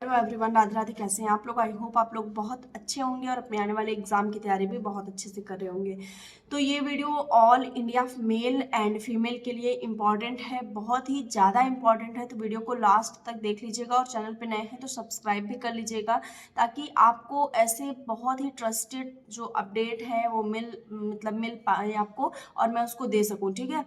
Hello everyone, Radhe Radhe. कैसे हैं आप लोग? आई होप आप लोग बहुत अच्छे होंगे और अपने आने वाले एग्जाम की तैयारी भी बहुत अच्छे से कर रहे होंगे। तो ये video all India male and female के लिए इम्पॉर्टेंट है, बहुत ही ज़्यादा इम्पॉर्टेंट है। तो वीडियो को लास्ट तक देख लीजिएगा और चैनल पे नए हैं तो सब्सक्राइब भी कर लीजिएगा, ताकि आपको ऐसे बहुत ही ट्रस्टेड जो अपडेट है वो मिल पाए आपको और मैं उसको दे सकूँ। ठीक है,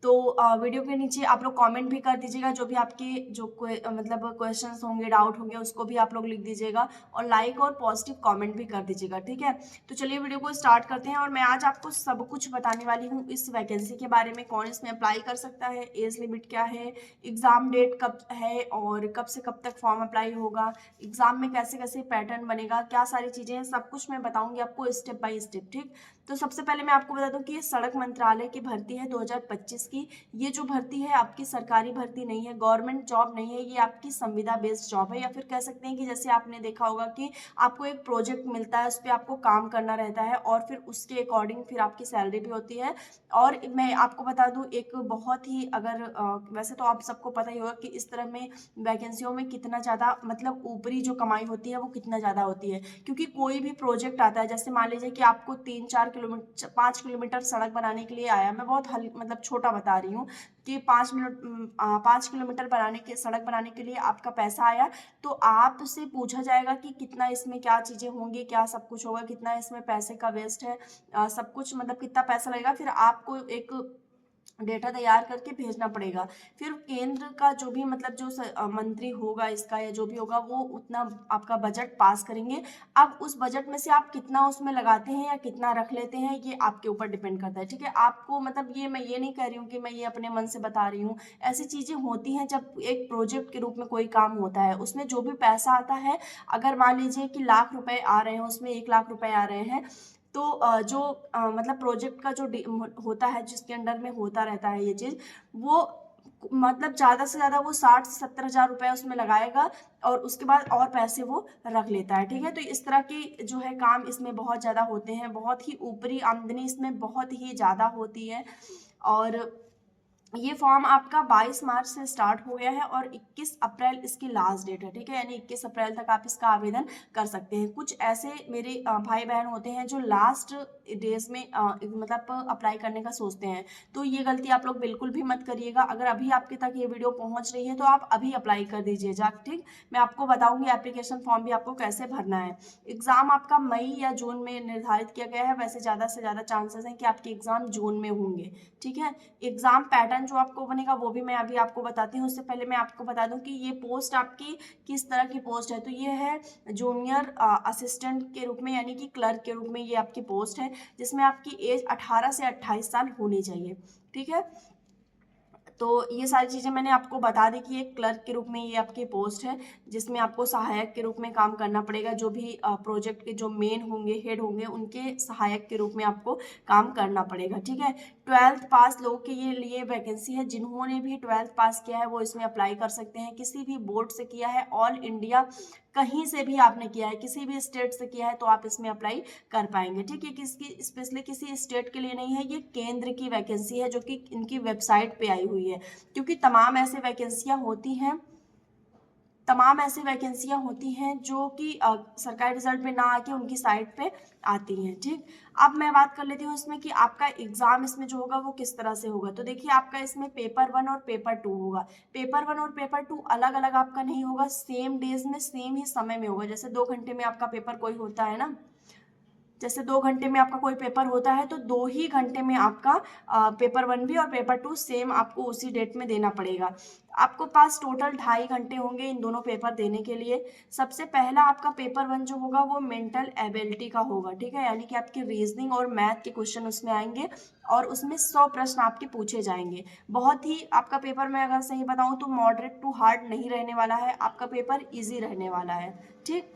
तो वीडियो के नीचे आप लोग कमेंट भी कर दीजिएगा, जो भी आपके जो मतलब क्वेश्चंस होंगे, डाउट होंगे, उसको भी आप लोग लिख दीजिएगा और लाइक और पॉजिटिव कमेंट भी कर दीजिएगा। ठीक है, तो चलिए वीडियो को स्टार्ट करते हैं। और मैं आज आपको सब कुछ बताने वाली हूँ इस वैकेंसी के बारे में, कौन इसमें अप्लाई कर सकता है, एज लिमिट क्या है, एग्जाम डेट कब है और कब से कब तक फॉर्म अप्लाई होगा, एग्जाम में कैसे कैसे पैटर्न बनेगा, क्या सारी चीज़ें हैं, सब कुछ मैं बताऊंगी आपको स्टेप बाय स्टेप। ठीक, तो सबसे पहले मैं आपको बता दूं कि ये सड़क मंत्रालय की भर्ती है 2025 की। ये जो भर्ती है आपकी सरकारी भर्ती नहीं है, गवर्नमेंट जॉब नहीं है, ये आपकी संविदा बेस्ड जॉब है। या फिर कह सकते हैं कि जैसे आपने देखा होगा कि आपको एक प्रोजेक्ट मिलता है, उस पर आपको काम करना रहता है और फिर उसके अकॉर्डिंग फिर आपकी सैलरी भी होती है। और मैं आपको बता दूं एक बहुत ही, अगर वैसे तो आप सबको पता ही होगा कि इस तरह में वैकेंसियों में कितना ज़्यादा मतलब ऊपरी जो कमाई होती है वो कितना ज़्यादा होती है। क्योंकि कोई भी प्रोजेक्ट आता है, जैसे मान लीजिए कि आपको 3-4 किलोमीटर 5 किलोमीटर सड़क बनाने के लिए आया, मैं बहुत मतलब छोटा बता रही हूँ कि 5 किलोमीटर बनाने के सड़क बनाने के लिए आपका पैसा आया, तो आपसे पूछा जाएगा कि कितना इसमें क्या चीज़ें होंगी, क्या सब कुछ होगा, कितना इसमें पैसे का वेस्ट है, सब कुछ मतलब कितना पैसा लगेगा। फिर आपको एक डेटा तैयार करके भेजना पड़ेगा। फिर केंद्र का जो भी मतलब जो मंत्री होगा इसका या जो भी होगा, वो उतना आपका बजट पास करेंगे। अब उस बजट में से आप कितना उसमें लगाते हैं या कितना रख लेते हैं, ये आपके ऊपर डिपेंड करता है। ठीक है, आपको मतलब ये मैं ये नहीं कह रही हूँ कि मैं ये अपने मन से बता रही हूँ। ऐसी चीजें होती हैं जब एक प्रोजेक्ट के रूप में कोई काम होता है, उसमें जो भी पैसा आता है, अगर मान लीजिए कि लाख रुपए आ रहे हैं, उसमें 1 लाख रुपए आ रहे हैं, तो जो मतलब प्रोजेक्ट का जो होता है, जिसके अंडर में होता रहता है ये चीज, वो मतलब ज्यादा से ज्यादा वो 60 से 70 हजार रुपए उसमें लगाएगा और उसके बाद और पैसे वो रख लेता है। ठीक है, तो इस तरह की जो है काम इसमें बहुत ज्यादा होते हैं, बहुत ही ऊपरी आमदनी इसमें बहुत ही ज्यादा होती है। और ये फॉर्म आपका 22 मार्च से स्टार्ट हो गया है और 21 अप्रैल इसकी लास्ट डेट है। ठीक है, यानी 21 अप्रैल तक आप इसका आवेदन कर सकते हैं। कुछ ऐसे मेरे भाई बहन होते हैं जो लास्ट डेज में मतलब अप्लाई करने का सोचते हैं, तो ये गलती आप लोग बिल्कुल भी मत करिएगा। अगर अभी आपके तक ये वीडियो पहुंच रही है तो आप अभी अप्लाई कर दीजिए जा। ठीक, मैं आपको बताऊंगी एप्लीकेशन फॉर्म भी आपको कैसे भरना है। एग्जाम आपका मई या जून में निर्धारित किया गया है, वैसे ज़्यादा से ज़्यादा चांसेस हैं कि आपके एग्जाम जून में होंगे। ठीक है, एग्जाम पैटर्न जो आपको बनेगा वो भी मैं अभी आपको बताती हूँ। उससे पहले मैं आपको बता दूं कि ये पोस्ट आपकी किस तरह की पोस्ट है। तो ये है जूनियर असिस्टेंट के रूप में, यानी कि क्लर्क के रूप में ये आपकी पोस्ट है, जिसमें आपकी एज 18 से 28 साल होनी चाहिए। ठीक है, तो ये सारी चीज़ें मैंने आपको बता दी कि एक क्लर्क के रूप में ये आपकी पोस्ट है, जिसमें आपको सहायक के रूप में काम करना पड़ेगा। जो भी प्रोजेक्ट के जो मेन होंगे, हेड होंगे, उनके सहायक के रूप में आपको काम करना पड़ेगा। ठीक है, 12th पास लोगों के लिए वैकेंसी है। जिन्होंने भी 12th पास किया है वो इसमें अप्लाई कर सकते हैं। किसी भी बोर्ड से किया है, ऑल इंडिया कहीं से भी आपने किया है, किसी भी स्टेट से किया है, तो आप इसमें अप्लाई कर पाएंगे। ठीक है, किसकी स्पेशली किसी स्टेट के लिए नहीं है, ये केंद्र की वैकेंसी है जो कि इनकी वेबसाइट पे आई हुई है। क्योंकि तमाम ऐसे वैकेंसियां होती हैं जो कि सरकारी रिजल्ट में ना आके उनकी साइट पे आती हैं। ठीक, अब मैं बात कर लेती हूँ इसमें कि आपका एग्जाम इसमें जो होगा वो किस तरह से होगा। तो देखिए, आपका इसमें पेपर 1 और पेपर 2 होगा। पेपर 1 और पेपर 2 अलग अलग आपका नहीं होगा, सेम डेज में सेम ही समय में होगा। जैसे 2 घंटे में आपका पेपर कोई होता है ना, जैसे 2 घंटे में आपका कोई पेपर होता है, तो 2 ही घंटे में आपका पेपर 1 भी और पेपर 2 सेम आपको उसी डेट में देना पड़ेगा। आपको पास टोटल 2.5 घंटे होंगे इन दोनों पेपर देने के लिए। सबसे पहला आपका पेपर 1 जो होगा वो मेंटल एबिलिटी का होगा। ठीक है, यानी कि आपके रीजनिंग और मैथ के क्वेश्चन उसमें आएंगे और उसमें 100 प्रश्न आपके पूछे जाएंगे। बहुत ही आपका पेपर, मैं अगर सही बताऊं तो मॉडरेट टू हार्ड नहीं रहने वाला है, आपका पेपर ईजी रहने वाला है। ठीक,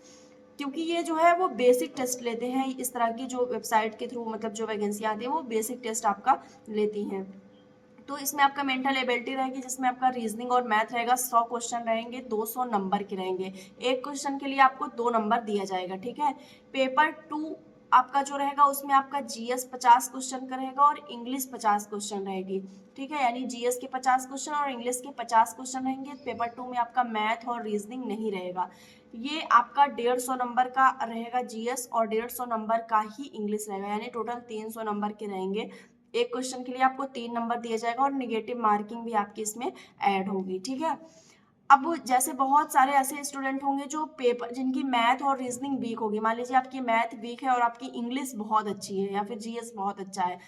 क्योंकि ये जो है वो बेसिक टेस्ट लेते हैं, इस तरह की जो वेबसाइट के थ्रू मतलब जो वैकेंसी आती है वो बेसिक टेस्ट आपका लेती हैं। तो इसमें आपका मेंटल एबिलिटी रहेगी, जिसमें आपका रीजनिंग और मैथ रहेगा। 100 क्वेश्चन रहेंगे, 200 नंबर के रहेंगे। एक क्वेश्चन के लिए आपको 2 नंबर दिया जाएगा। ठीक है, पेपर 2 आपका जो रहेगा उसमें आपका जीएस 50 क्वेश्चन का रहेगा और इंग्लिश 50 क्वेश्चन रहेगी, ठीक है। यानी जीएस के 50 क्वेश्चन और इंग्लिश के 50 क्वेश्चन रहेंगे। पेपर 2 में आपका मैथ और रीजनिंग नहीं रहेगा। ये आपका 150 नंबर का रहेगा जीएस और 150 नंबर का ही इंग्लिश रहेगा, यानी टोटल 300 नंबर के रहेंगे। एक क्वेश्चन के लिए आपको 3 नंबर दिया जाएगा और निगेटिव मार्किंग भी आपकी इसमें ऐड होगी, ठीक है। अब जैसे बहुत सारे ऐसे स्टूडेंट होंगे जो पेपर जिनकी मैथ और रीजनिंग वीक होगी, मान लीजिए आपकी मैथ वीक है और आपकी इंग्लिश बहुत अच्छी है या फिर जीएस बहुत अच्छा है,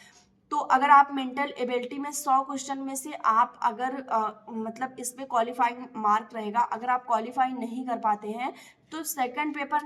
तो अगर आप मेंटल एबिलिटी में 100 क्वेश्चन में से आप अगर मतलब इसमें क्वालिफाइंग मार्क रहेगा, अगर आप क्वालिफाई नहीं कर पाते हैं तो सेकंड पेपर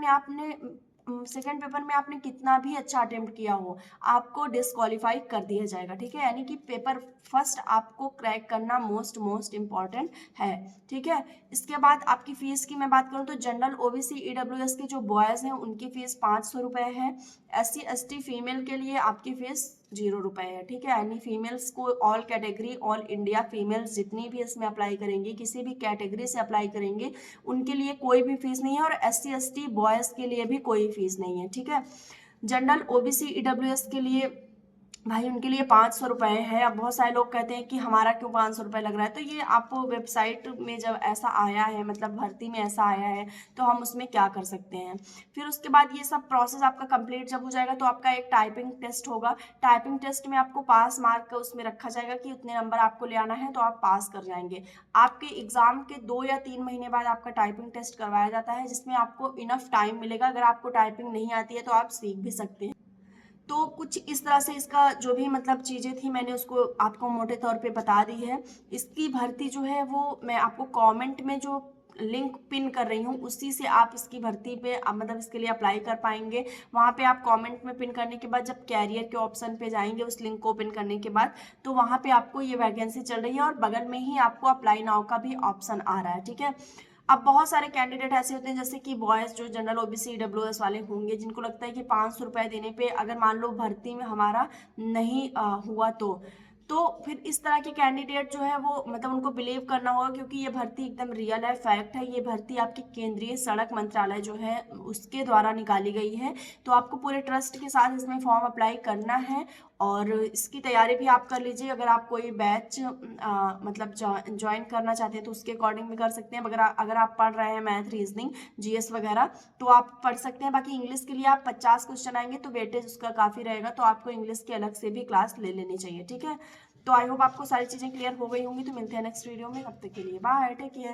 में आपने कितना भी अच्छा अटेम्प्ट किया हो, आपको डिस्क्वालीफाई कर दिया जाएगा, ठीक है। यानी कि पेपर फर्स्ट आपको क्रैक करना मोस्ट इम्पॉर्टेंट है, ठीक है। इसके बाद आपकी फीस की मैं बात करूँ तो जनरल ओबीसी ईडब्ल्यूएस के जो बॉयज़ हैं उनकी फीस 500 रुपये है। SC ST फीमेल के लिए आपकी फीस 0 रुपये है, ठीक है। यानी फीमेल्स को all category all India females जितनी भी इसमें अप्लाई करेंगी, किसी भी कैटेगरी से अप्लाई करेंगे, उनके लिए कोई भी फीस नहीं है और SC ST बॉयज़ के लिए भी कोई फीस नहीं है, ठीक है। जनरल ओबीसी ईडब्ल्यूएस के लिए भाई उनके लिए 500 रुपये है। अब बहुत सारे लोग कहते हैं कि हमारा क्यों 500 रुपये लग रहा है, तो ये आपको वेबसाइट में जब ऐसा आया है, मतलब भर्ती में ऐसा आया है, तो हम उसमें क्या कर सकते हैं। फिर उसके बाद ये सब प्रोसेस आपका कंप्लीट जब हो जाएगा तो आपका एक टाइपिंग टेस्ट होगा। टाइपिंग टेस्ट में आपको पास मार्क उसमें रखा जाएगा कि उतने नंबर आपको ले आना है, तो आप पास कर जाएंगे। आपके एग्जाम के 2 या 3 महीने बाद आपका टाइपिंग टेस्ट करवाया जाता है, जिसमें आपको इनफ टाइम मिलेगा। अगर आपको टाइपिंग नहीं आती है तो आप सीख भी सकते हैं। तो कुछ इस तरह से इसका जो भी मतलब चीज़ें थी मैंने उसको आपको मोटे तौर पे बता दी है। इसकी भर्ती जो है वो मैं आपको कमेंट में जो लिंक पिन कर रही हूँ उसी से आप इसकी भर्ती पे मतलब इसके लिए अप्लाई कर पाएंगे। वहाँ पे आप कमेंट में पिन करने के बाद जब कैरियर के ऑप्शन पे जाएंगे, उस लिंक को ओपन करने के बाद, तो वहाँ पे आपको ये वैकेंसी चल रही है और बगल में ही आपको अप्लाई नाउ का भी ऑप्शन आ रहा है, ठीक है। अब बहुत सारे कैंडिडेट ऐसे होते हैं जैसे कि बॉयज़ जो जनरल ओबीसी ईडब्ल्यूएस वाले होंगे, जिनको लगता है कि 500 रुपये देने पे अगर मान लो भर्ती में हमारा नहीं हुआ तो फिर इस तरह के कैंडिडेट जो है वो मतलब उनको बिलीव करना होगा, क्योंकि ये भर्ती एकदम रियल है, फैक्ट है। ये भर्ती आपकी केंद्रीय सड़क मंत्रालय जो है उसके द्वारा निकाली गई है। तो आपको पूरे ट्रस्ट के साथ इसमें फॉर्म अप्लाई करना है और इसकी तैयारी भी आप कर लीजिए। अगर आप कोई बैच मतलब ज्वाइन करना चाहते हैं तो उसके अकॉर्डिंग भी कर सकते हैं। अगर आप पढ़ रहे हैं मैथ रीजनिंग जीएस वगैरह तो आप पढ़ सकते हैं। बाकी इंग्लिश के लिए आप 50 क्वेश्चन आएंगे तो वेटेज उसका काफ़ी रहेगा, तो आपको इंग्लिश की अलग से भी क्लास ले लेनी चाहिए, ठीक है। तो आई होप आपको सारी चीज़ें क्लियर हो गई होंगी। तो मिलते हैं नेक्स्ट वीडियो में, तब तक के लिए बाय, टेक केयर।